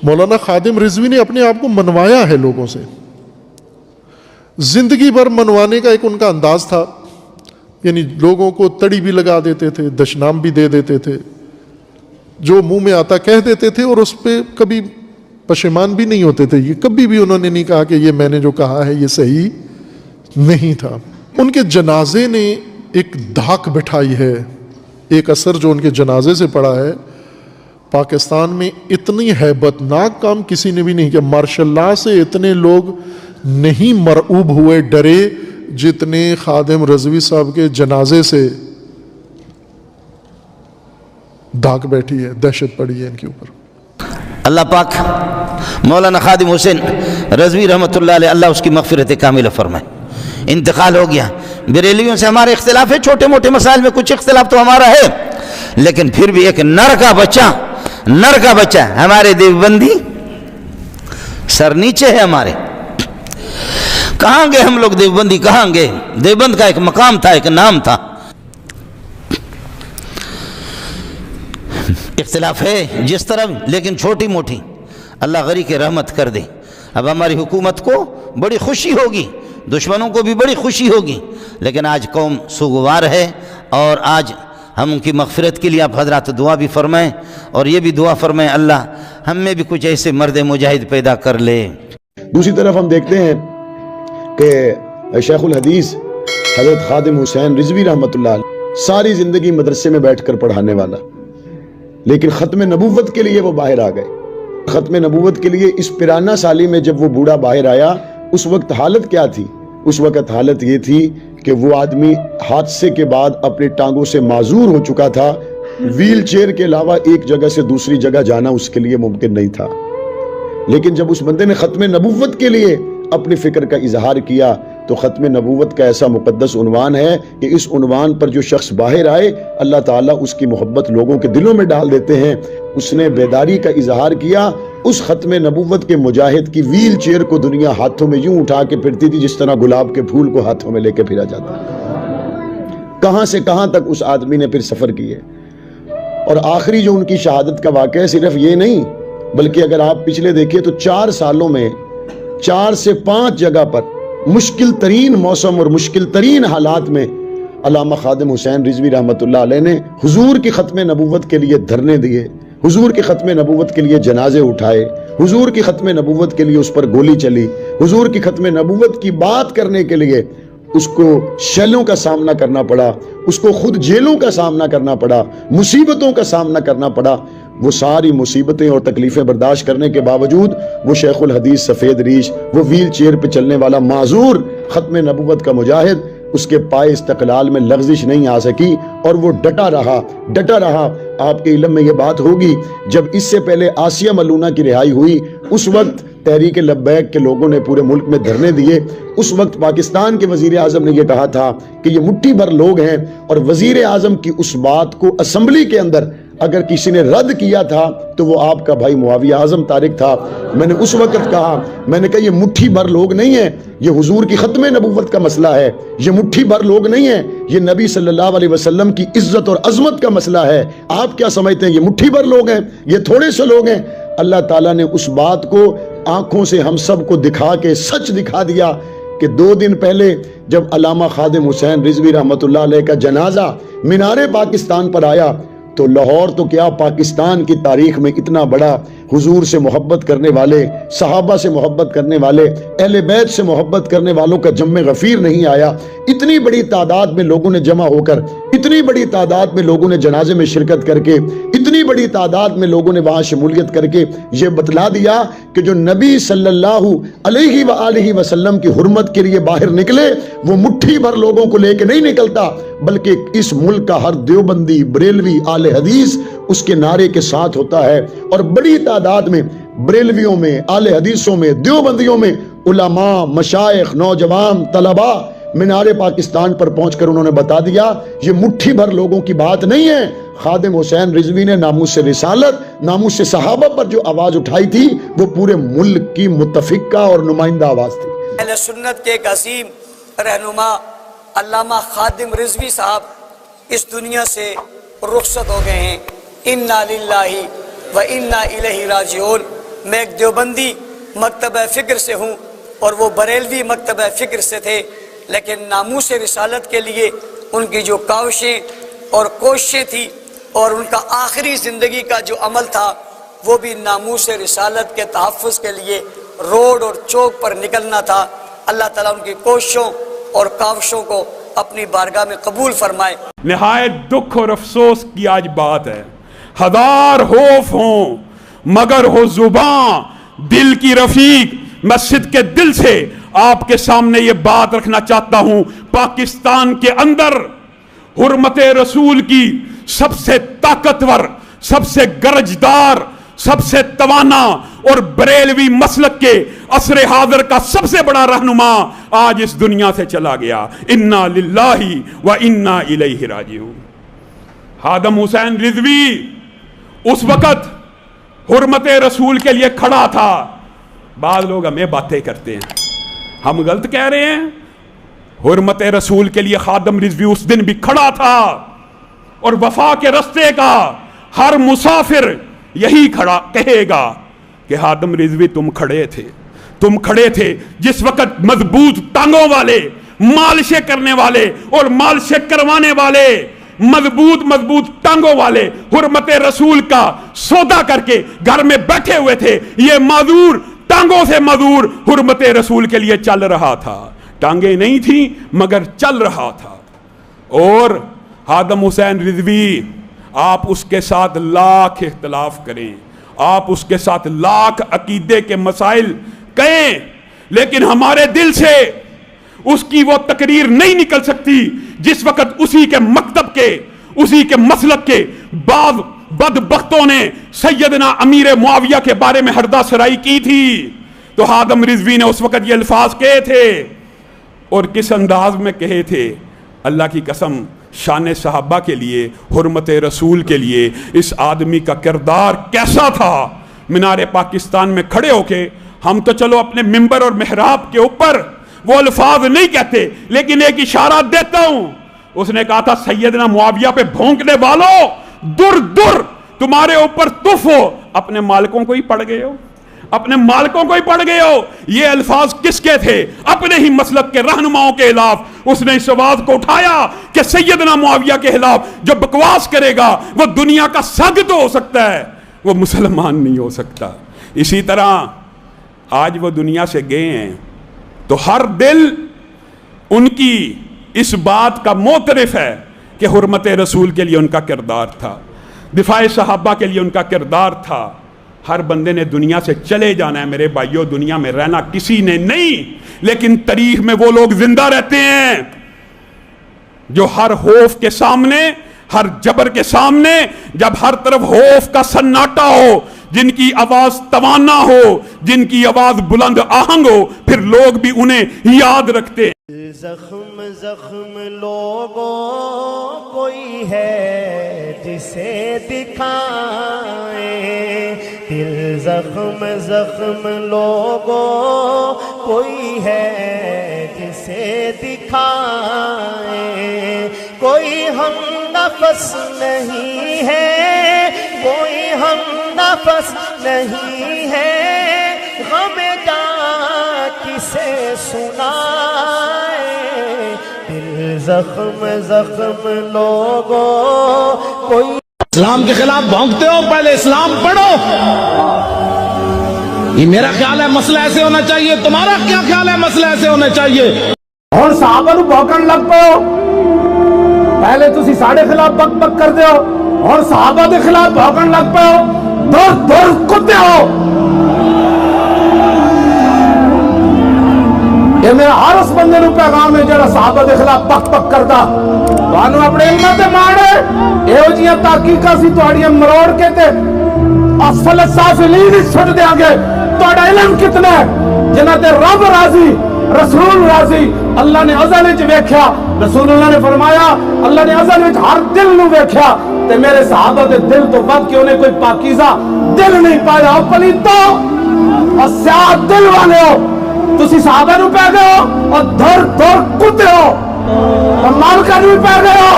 مولانا خادم رضوی نے اپنے آپ کو منوایا ہے لوگوں سے، زندگی بھر منوانے کا ایک ان کا انداز تھا، یعنی لوگوں کو تڑی بھی لگا دیتے تھے، دشنام بھی دے دیتے تھے، جو منہ میں آتا کہہ دیتے تھے، اور اس پہ کبھی پشیمان بھی نہیں ہوتے تھے۔ یہ کبھی بھی انہوں نے نہیں کہا کہ یہ میں نے جو کہا ہے یہ صحیح نہیں تھا۔ ان کے جنازے نے ایک دھاک بٹھائی ہے، ایک اثر جو ان کے جنازے سے پڑا ہے۔ پاکستان میں اتنی ہیبت ناک کام کسی نے بھی نہیں کیا، ماشاء اللہ سے اتنے لوگ نہیں مرعوب ہوئے، ڈرے، جتنے خادم رضوی صاحب کے جنازے سے دھاک بیٹھی ہے، دہشت پڑی ہے ان کے اوپر۔ اللہ پاک مولانا خادم حسین رضوی رحمۃ اللہ علیہ، اللہ اس کی مغفرت کاملہ فرمائے۔ انتقال ہو گیا۔ بریلویوں سے ہمارے اختلاف ہے، چھوٹے موٹے مسائل میں کچھ اختلاف تو ہمارا ہے، لیکن پھر بھی ایک نر کا بچہ ہمارے دیوبندی سر نیچے ہے ہمارے۔ کہاں گئے ہم لوگ دیوبندی، کہاں گئے؟ دیوبند کا ایک مقام تھا، ایک نام تھا۔ اختلاف ہے جس طرح، لیکن چھوٹی موٹی اللہ غری کے رحمت کر دے۔ اب ہماری حکومت کو بڑی خوشی ہوگی، دشمنوں کو بھی بڑی خوشی ہوگی، لیکن آج قوم سوگوار ہے، اور آج ہم ان کی مغفرت کے لیے آپ حضرات دعا بھی فرمائیں، اور یہ بھی دعا فرمائیں اللہ ہم میں بھی کچھ ایسے مرد مجاہد پیدا کر لے۔ دوسری طرف ہم دیکھتے ہیں کہ شیخ الحدیث حضرت خادم حسین رضوی رحمۃ اللہ علیہ ساری زندگی مدرسے میں بیٹھ کر پڑھانے والا، لیکن ختم نبوت کے لیے وہ باہر آ گئے۔ ختم نبوت کے لیے اس 53 سالی میں جب وہ بوڑھا باہر آیا، اس وقت حالت کیا تھی؟ اس وقت حالت یہ تھی کہ وہ آدمی حادثے کے بعد اپنے ٹانگوں سے معذور ہو چکا تھا، ویل چیئر کے علاوہ ایک جگہ سے دوسری جگہ جانا اس کے لیے ممکن نہیں تھا۔ لیکن جب اس بندے نے ختم نبوت کے لیے اپنی فکر کا اظہار کیا، تو ختم نبوت کا ایسا مقدس عنوان ہے کہ اس عنوان پر جو شخص باہر آئے، اللہ تعالیٰ اس کی محبت لوگوں کے دلوں میں ڈال دیتے ہیں۔ اس نے بیداری کا اظہار کیا، اس ختم نبوت کے مجاہد کی ویل چیئر کو دنیا ہاتھوں میں یوں اٹھا کے پھرتی تھی جس طرح گلاب کے پھول کو ہاتھوں میں لے کے پھرا جاتا۔ کہاں سے کہاں تک اس آدمی نے پھر سفر کیے، اور آخری جو ان کی شہادت کا واقعہ ہے صرف یہ نہیں، بلکہ اگر آپ پچھلے دیکھیں تو 4 سالوں میں 4 سے 5 جگہ پر مشکل ترین موسم اور مشکل ترین حالات میں علامہ خادم حسین رضوی رحمۃ اللہ علیہ نے حضور کی ختم نبوت کے لیے دھرنے دیے، حضور کی ختم نبوت کے لیے جنازے اٹھائے، حضور کی ختم نبوت کے لیے اس پر گولی چلی، حضور کی ختم نبوت کی بات کرنے کے لیے اس کو شیلوں کا سامنا کرنا پڑا، اس کو خود جیلوں کا سامنا کرنا پڑا، مصیبتوں کا سامنا کرنا پڑا۔ وہ ساری مصیبتیں اور تکلیفیں برداشت کرنے کے باوجود وہ شیخ الحدیث سفید ریش، وہ ویل چیئر پہ چلنے والا معذور ختم نبوت کا مجاہد، اس کے پائے استقلال میں لغزش نہیں آ سکی، اور وہ ڈٹا رہا۔ آپ کے علم میں یہ بات ہوگی، جب اس سے پہلے آسیہ ملونہ کی رہائی ہوئی، اس وقت تحریک لبیک کے لوگوں نے پورے ملک میں دھرنے دیے۔ اس وقت پاکستان کے وزیر اعظم نے یہ کہا تھا کہ یہ مٹھی بھر لوگ ہیں، اور وزیر اعظم کی اس بات کو اسمبلی کے اندر اگر کسی نے رد کیا تھا تو وہ آپ کا بھائی معاویہ اعظم طارق تھا۔ میں نے اس وقت کہا، میں نے کہا یہ مٹھی بھر لوگ نہیں ہیں، یہ حضور کی ختم نبوت کا مسئلہ ہے، یہ مٹھی بھر لوگ نہیں ہیں، یہ نبی صلی اللہ علیہ وسلم کی عزت اور عظمت کا مسئلہ ہے۔ آپ کیا سمجھتے ہیں یہ مٹھی بھر لوگ ہیں، یہ تھوڑے سے لوگ ہیں؟ اللہ تعالیٰ نے اس بات کو آنکھوں سے ہم سب کو دکھا کے سچ دکھا دیا کہ 2 دن پہلے جب علامہ خادم حسین رضوی رحمۃ اللہ علیہ کا جنازہ مینار پاکستان پر آیا، تو لاہور تو کیا پاکستان کی تاریخ میں اتنا بڑا حضور سے محبت کرنے والے، صحابہ سے محبت کرنے والے، اہل بیت سے محبت کرنے والوں کا جم غفیر نہیں آیا۔ اتنی بڑی تعداد میں لوگوں نے جمع ہو کر، اتنی بڑی تعداد میں لوگوں نے جنازے میں شرکت کر کے، اتنی بڑی تعداد میں لوگوں نے وہاں شمولیت کر کے یہ بتلا دیا کہ جو نبی صلی اللہ علیہ وآلہ وسلم کی حرمت کے لیے باہر نکلے، وہ مٹھی بھر لوگوں کو لے کے نہیں نکلتا، بلکہ اس ملک کا ہر دیوبندی، بریلوی، اہل حدیث اس کے نعرے کے ساتھ ہوتا ہے۔ اور بڑی تعداد میں بریلویوں میں، اہل حدیثوں میں، دیوبندیوں میں علماء، مشائخ، نوجوان، طلباء مینار پاکستان پر پہنچ کر انہوں نے بتا دیا یہ مٹھی بھر لوگوں کی بات نہیں ہے۔ خادم حسین رضوی نے ناموس رسالت، ناموس صحابہ پر جو آواز اٹھائی تھی، وہ پورے ملک کی متفقہ اور نمائندہ آواز تھی۔ اہل سنت کے ایک عظیم رہنما علامہ خادم رضوی صاحب اس دنیا سے رخصت ہو گئے ہیں۔ انا للہ و انا الیہ راجعون۔ میں ایک دیوبندی مکتبہ فکر سے ہوں اور وہ بریلوی مکتبہ فکر سے تھے، لیکن ناموس رسالت کے لیے ان کی جو کاوشیں اور کوششیں تھی اور ان کا آخری زندگی کا جو عمل تھا وہ بھی ناموس رسالت کے تحفظ کے لیے روڈ اور چوک پر نکلنا تھا۔ اللہ تعالیٰ ان کی کوششوں اور کاوشوں کو اپنی بارگاہ میں قبول فرمائے۔ نہایت دکھ اور افسوس کی آج بات ہے، ہزار خوف ہوں مگر ہو زباں دل کی رفیق۔ مسجد کے دل سے آپ کے سامنے یہ بات رکھنا چاہتا ہوں، پاکستان کے اندر حرمت رسول کی سب سے طاقتور، سب سے گرجدار، سب سے توانا اور بریلوی مسلک کے عصر حاضر کا سب سے بڑا رہنما آج اس دنیا سے چلا گیا۔ انا للہ و انا الیہ راجعون۔ خادم حسین رضوی اس وقت حرمت رسول کے لیے کھڑا تھا۔ بعض لوگ ہمیں باتیں کرتے ہیں، ہم غلط کہہ رہے ہیں؟ حرمت رسول کے لیے خادم رضوی اس دن بھی کھڑا تھا، اور وفا کے رستے کا ہر مسافر یہی کھڑا کہے گا کہ خادم رضوی تم کھڑے تھے جس وقت مضبوط ٹانگوں والے، مالشیں کرنے والے اور مالشیں کروانے والے، مضبوط ٹانگوں والے حرمت رسول کا سودا کر کے گھر میں بیٹھے ہوئے تھے۔ یہ معذور ٹانگوں سے معذور حرمت رسول کے لیے چل رہا تھا، ٹانگیں نہیں تھیں مگر چل رہا تھا۔ اور خادم حسین رضوی، آپ اس کے ساتھ لاکھ اختلاف کریں، آپ اس کے ساتھ لاکھ عقیدے کے مسائل کہیں، لیکن ہمارے دل سے اس کی وہ تقریر نہیں نکل سکتی جس وقت اسی کے مکتب کے، اسی کے مسلک کے بعض بدبختوں نے سیدنا امیر معاویہ کے بارے میں ہردہ سرائی کی تھی، تو خادم رضوی نے اس وقت یہ الفاظ کہے تھے، اور کس انداز میں کہے تھے۔ اللہ کی قسم، شان صحابہ کے لیے، حرمت رسول کے لیے اس آدمی کا کردار کیسا تھا۔ مینار پاکستان میں کھڑے ہو کے ہم تو چلو اپنے ممبر اور محراب کے اوپر وہ الفاظ نہیں کہتے، لیکن ایک اشارہ دیتا ہوں۔ اس نے کہا تھا سیدنا معاویہ پہ بھونکنے والوں، در در تمہارے اوپر تف ہو، اپنے مالکوں کو ہی پڑ گئے ہو، اپنے مالکوں کو ہی پڑ گئے ہو۔ یہ الفاظ کس کے تھے؟ اپنے ہی مسلک کے رہنماؤں کے خلاف اس نے اس آواز کو اٹھایا کہ سیدنا معاویہ کے خلاف جو بکواس کرے گا وہ دنیا کا سگ تو ہو سکتا ہے، وہ مسلمان نہیں ہو سکتا۔ اسی طرح آج وہ دنیا سے گئے ہیں تو ہر دل ان کی اس بات کا معترف ہے کہ حرمت رسول کے لیے ان کا کردار تھا، دفاع صحابہ کے لیے ان کا کردار تھا۔ ہر بندے نے دنیا سے چلے جانا ہے میرے بھائیوں، دنیا میں رہنا کسی نے نہیں، لیکن تاریخ میں وہ لوگ زندہ رہتے ہیں جو ہر خوف کے سامنے، ہر جبر کے سامنے، جب ہر طرف خوف کا سناٹا ہو، جن کی آواز توانا ہو، جن کی آواز بلند آہنگ ہو، پھر لوگ بھی انہیں یاد رکھتے ہیں۔ زخم زخم لوگوں کوئی ہے جسے دکھائیں، دل زخم زخم لوگوں کوئی ہے جسے دکھائیں، کوئی ہم نفس نہیں ہے، کوئی ہم نفس نہیں ہے، غم جاں کسے سنائے، دل زخم زخم لوگوں کوئی۔ اسلام کے خلاف بھونکتے ہو، پہلے اسلام پڑھو۔ یہ میرا خیال ہے مسئلہ ایسے ہونا چاہیے، تمہارا کیا خیال ہے مسئلہ ایسے ہونا چاہیے؟ اور صحابہ نو بھوکن لگ پے ہو، پہلے تسی ساڑے خلاف بک بک کر دے ہو اور صحابہ دے خلاف بھوکن لگ پے ہو، دور دور کتے ہو۔ یہ میرا ہر اس بندے نو پیغام ہے جڑا صحابہ دے خلاف بک بک کردا، تانوں اپنے علم تے ماڑے ایہو جیاں تحقیقاں سی تہاڈیاں مروڑ کے تے اسفل السافلین سٹ دیاں گے۔ تہاڈا علم کتنا ہے جنہاں تے رب راضی، رسول راضی۔ اللہ نے ازل وچ ویکھیا، رسول اللہ نے فرمایا اللہ نے ازل وچ ہر دل نو ویکھیا تے میرے صحابہ دے دل تو ود کے انہیں کوئی پاکیزہ دل نہیں پایا۔ او پلیتو اور سیاہ دل والے ہو، تسی صحابہ نو پہ گئے ہو اور دھر دھر کتے ہو اور مالکہ نو پہ گئے ہو۔